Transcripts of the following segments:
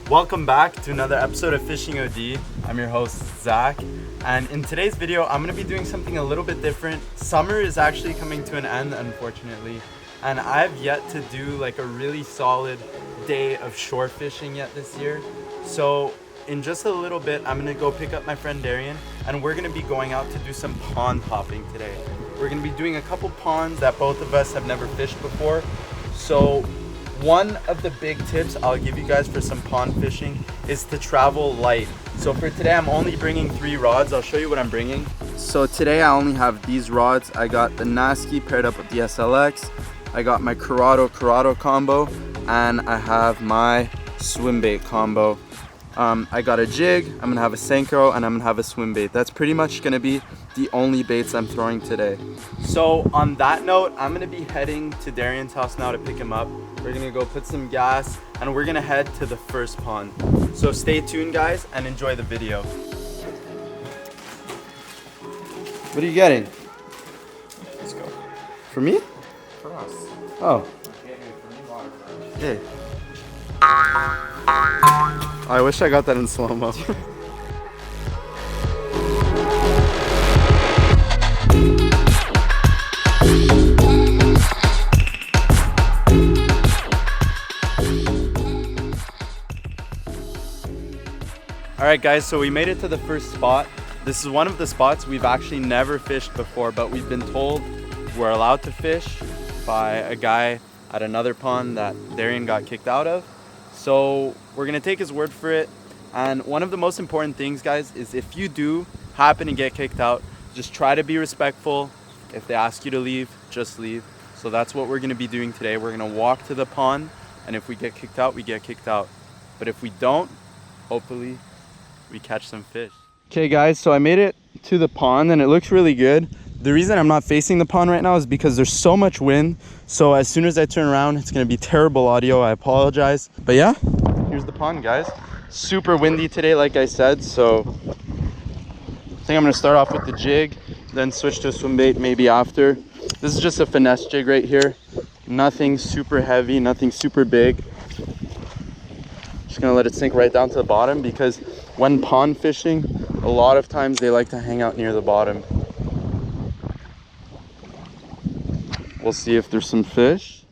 Welcome back to another episode of Fishing OD. I'm your host, Zach, and in today's video, I'm going to be doing something a little bit different. Summer is actually coming to an end, unfortunately, and I've yet to do like a really solid day of shore fishing yet this year. So in just a little bit, I'm going to go pick up my friend Darian, and we're going to be going out to do some pond hopping today. We're going to be doing a couple ponds that both of us have never fished before. So one of the big tips I'll give you guys for some pond fishing is to travel light. So for today, I'm only bringing 3 rods. I'll show you what I'm bringing. So today I only have these rods. I got the Nasky paired up with the SLX. I got my Corrado combo, and I have my swim bait combo. I got a jig, I'm gonna have a Senko, and I'm gonna have a swim bait. That's pretty much gonna be the only baits I'm throwing today. So on that note, I'm gonna be heading to Darian's house now to pick him up. We're gonna go put some gas, and we're gonna head to the first pond. So stay tuned, guys, and enjoy the video. What are you getting? Let's go. For me? For us. Oh. Hey. I wish I got that in slow-mo. Alright guys, so we made it to the first spot. This is one of the spots we've actually never fished before, but we've been told we're allowed to fish by a guy at another pond that Darian got kicked out of. So we're gonna take his word for it. And one of the most important things, guys, is if you do happen to get kicked out, just try to be respectful. If they ask you to leave, just leave. So that's what we're gonna be doing today. We're gonna walk to the pond, and if we get kicked out, we get kicked out. But if we don't, hopefully we catch some fish. Okay guys, so I made it to the pond and it looks really good. The reason I'm not facing the pond right now is because there's so much wind. So as soon as I turn around, it's gonna be terrible audio. I apologize. But yeah, here's the pond, guys. Super windy today, like I said. So I think I'm gonna start off with the jig, then switch to a swim bait maybe after. This is just a finesse jig right here. Nothing super heavy, nothing super big. Just gonna let it sink right down to the bottom, because when pond fishing, a lot of times they like to hang out near the bottom. We'll see if there's some fish.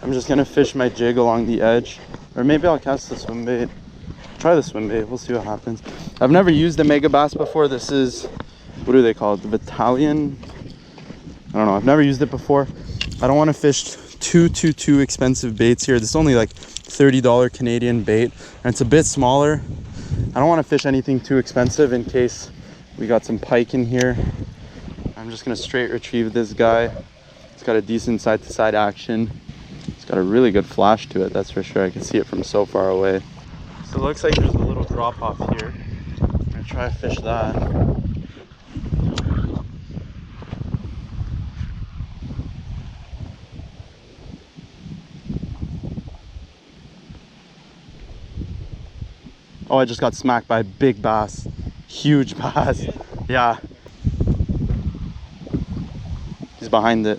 I'm just gonna fish my jig along the edge, or maybe I'll cast the swim bait. Try the swim bait, we'll see what happens. I've never used a mega bass before. This is, what do they call it? The Battalion? I don't know, I've never used it before. I don't wanna fish too expensive baits here. This is only like $30 Canadian bait, and it's a bit smaller. I don't want to fish anything too expensive in case we got some pike in here. I'm just gonna straight retrieve this guy. It's got a decent side-to-side action. It's got a really good flash to it, that's for sure. I can see it from so far away. So it looks like there's a little drop off here. I'm gonna try to fish that. Oh, I just got smacked by a big bass. Huge bass. Yeah. He's behind it.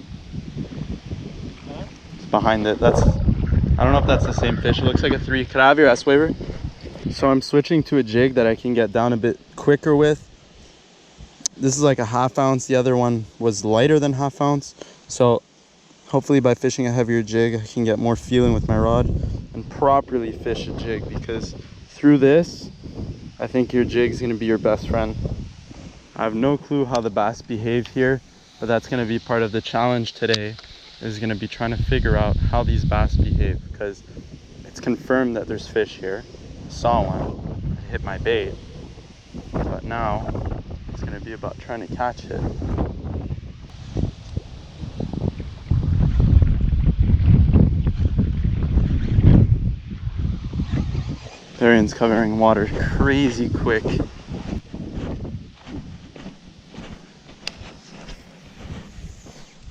He's behind it. That's, I don't know if that's the same fish. It looks like a 3. Could I have your S-Waver? So I'm switching to a jig that I can get down a bit quicker with. This is like a 1/2 ounce. The other one was lighter than 1/2 ounce. So hopefully by fishing a heavier jig, I can get more feeling with my rod and properly fish a jig, because through this, I think your jig's gonna be your best friend. I have no clue how the bass behave here, but that's gonna be part of the challenge today, is gonna be trying to figure out how these bass behave, because it's confirmed that there's fish here. I saw one, it hit my bait, but now it's gonna be about trying to catch it. Darian's covering water crazy quick.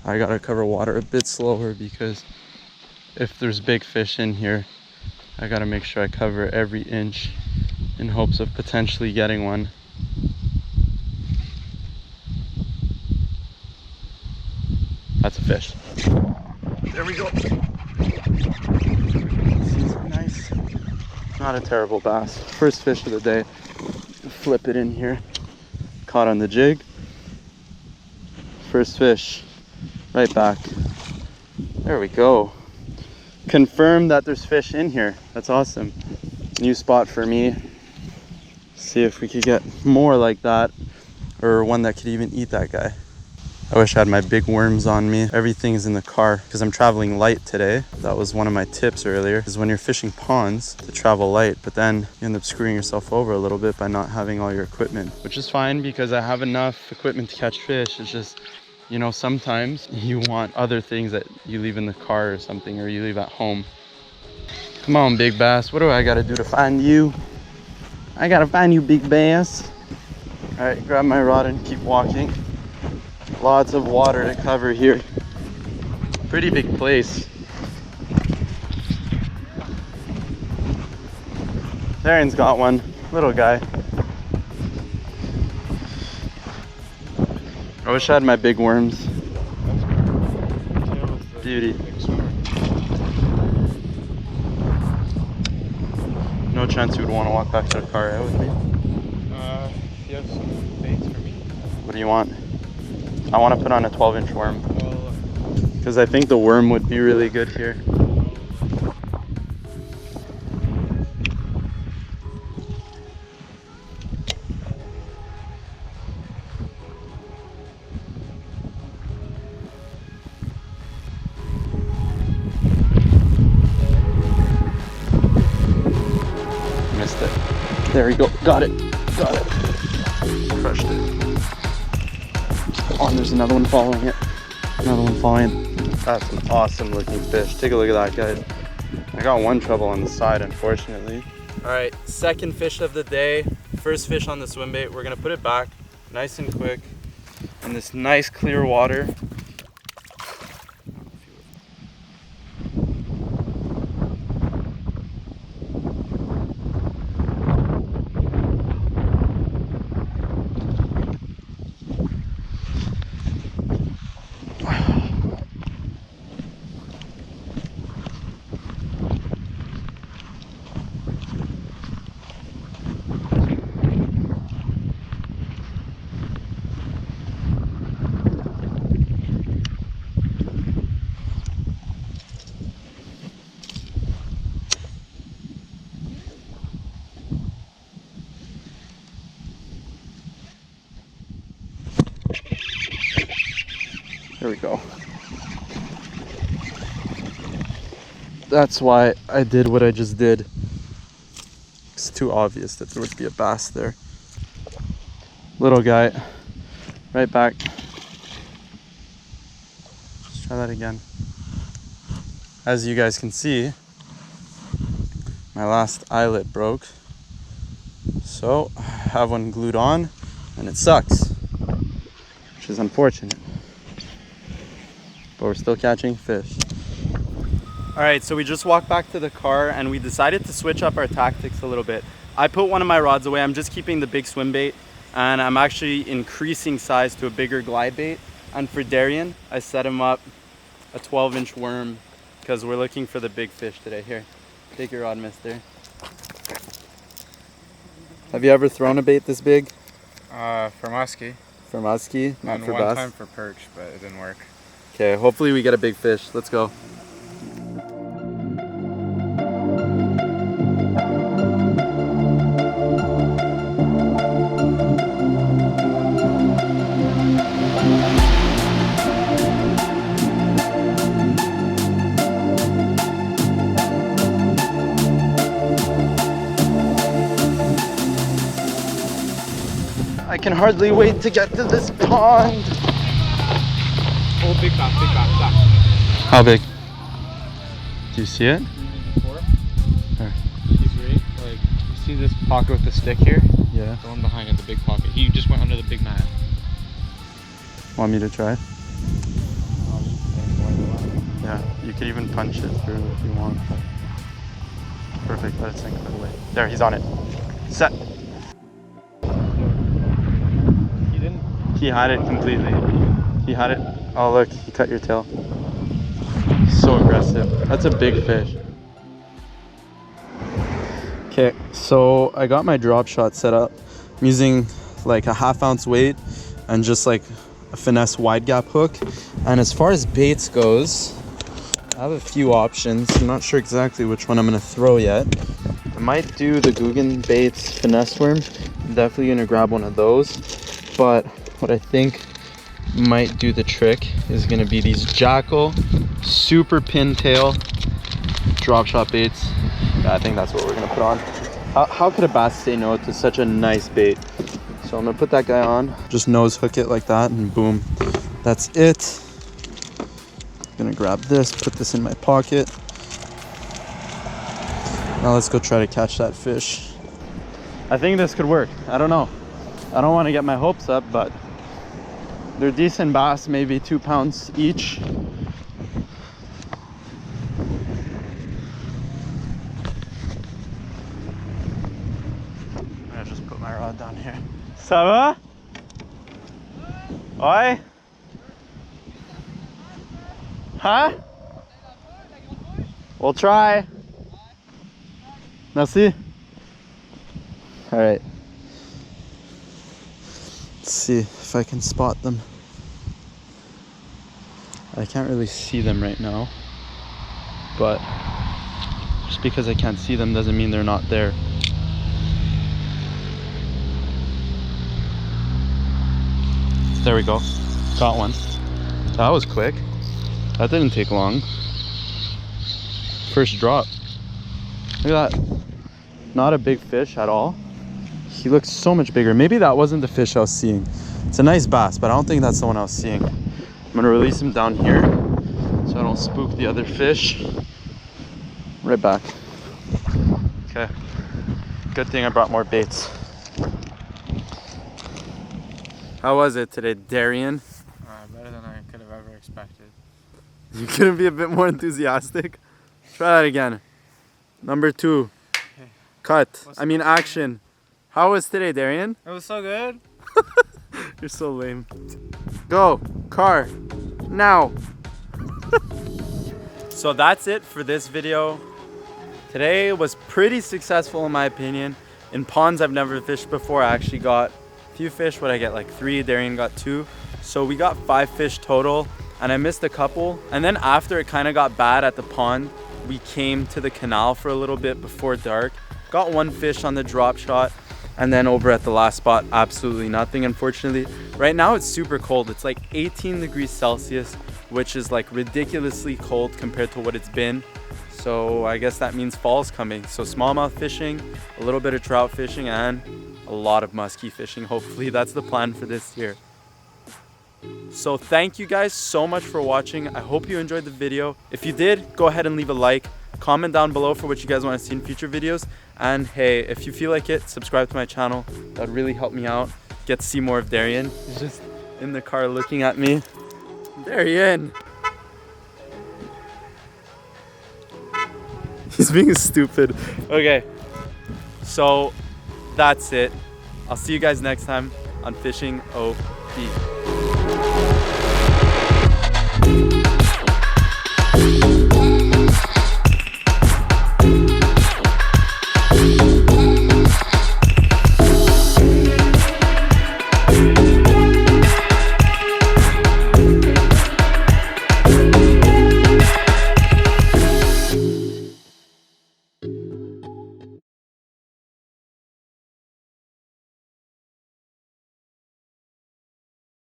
I gotta cover water a bit slower, because if there's big fish in here, I gotta make sure I cover every inch in hopes of potentially getting one. That's a fish. There we go. See some nice Not a terrible bass. First fish of the day. Flip it in here. Caught on the jig. First fish. Right back. There we go. Confirm that there's fish in here. That's awesome. New spot for me. See if we could get more like that, or one that could even eat that guy. I wish I had my big worms on me. Everything's in the car because I'm traveling light today. That was one of my tips earlier, is when you're fishing ponds to travel light, but then you end up screwing yourself over a little bit by not having all your equipment, which is fine because I have enough equipment to catch fish. It's just, you know, sometimes you want other things that you leave in the car or something, or you leave at home. Come on, big bass. What do I gotta do to find you? I gotta find you, big bass. All right, grab my rod and keep walking. Lots of water to cover here. Pretty big place. Darian's got one, little guy. I wish I had my big worms. Beauty. No chance you would want to walk back to the car, with me? You have some baits for me? What do you want? I want to put on a 12-inch worm. Because I think the worm would be really good here. Missed it. There we go. Got it. Got it. Crushed it. Oh, and there's another one following it. Another one following. That's an awesome looking fish. Take a look at that, guys. I got one treble on the side, unfortunately. All right, second fish of the day. First fish on the swim bait. We're gonna put it back nice and quick in this nice clear water. There we go. That's why I did what I just did. It's too obvious that there would be a bass there. Little guy, right back. Let's try that again. As you guys can see, my last eyelet broke. So I have one glued on and it sucks, which is unfortunate. But we're still catching fish. All right, so we just walked back to the car and we decided to switch up our tactics a little bit. I put one of my rods away. I'm just keeping the big swim bait, and I'm actually increasing size to a bigger glide bait. And for Darian, I set him up a 12-inch worm because we're looking for the big fish today. Here, take your rod, mister. Have you ever thrown a bait this big? For muskie. For muskie, not and for one bass? time for perch, but it didn't work. Okay, hopefully we get a big fish. Let's go. I can hardly wait to get to this pond. Oh, big back, big back, back. How big? Do you see it? Where? He's right, like, you see this pocket with the stick here? Yeah. The one behind it, the big pocket. He just went under the big mat. Want me to try? Yeah, you could even punch it through if you want. Perfect, let it sink right away. There, he's on it. Set. He didn't? He had it completely. He had it. Oh look, he cut your tail. So aggressive. That's a big fish. Okay, so I got my drop shot set up. I'm using like a 1/2 ounce weight and just like a finesse wide gap hook. And as far as baits goes, I have a few options. I'm not sure exactly which one I'm gonna throw yet. I might do the Guggen Baits finesse worm. I'm definitely gonna grab one of those. But what I think might do the trick is gonna be these Jackal super pintail drop shot baits. Yeah, I think that's what we're gonna put on. How could a bass say no to such a nice bait? So I'm gonna put that guy on, just nose hook it like that, and boom, that's it. Gonna grab this, put this in my pocket. Now let's go try to catch that fish. I think this could work. I don't know. I don't want to get my hopes up, but they're decent bass, maybe 2 pounds each. I'm gonna just put my rod down here. Ça va? Ouais? Huh? We'll try. Merci. All right. Let's see if I can spot them. I can't really see them right now, but just because I can't see them doesn't mean they're not there. There we go. Got one. That was quick. That didn't take long. First drop. Look at that. Not a big fish at all. He looks so much bigger. Maybe that wasn't the fish I was seeing. It's a nice bass, but I don't think that's the one I was seeing. I'm gonna release him down here so I don't spook the other fish. Right back. Okay. Good thing I brought more baits. How was it today, Darian? Better than I could have ever expected. You couldn't be a bit more enthusiastic? Try that again. Number 2. Okay. Cut. I mean action. How was today, Darian? It was so good. You're so lame. Go. Car. Now. So that's it for this video. Today was pretty successful in my opinion. In ponds I've never fished before, I actually got a few fish. What I get, like 3, Darian got 2. So we got 5 fish total, and I missed a couple. And then after it kind of got bad at the pond, we came to the canal for a little bit before dark. Got 1 fish on the drop shot, and then over at the last spot, absolutely nothing, unfortunately. Right now it's super cold. It's like 18 degrees Celsius, which is like ridiculously cold compared to what it's been. So I guess that means fall's coming. So smallmouth fishing, a little bit of trout fishing, and a lot of muskie fishing. Hopefully that's the plan for this year. So thank you guys so much for watching. I hope you enjoyed the video. If you did, go ahead and leave a like. Comment down below for what you guys want to see in future videos. And hey, if you feel like it, subscribe to my channel. That would really help me out. Get to see more of Darian. He's just in the car looking at me. Darian! He's being stupid. Okay, so that's it. I'll see you guys next time on Fishing OP.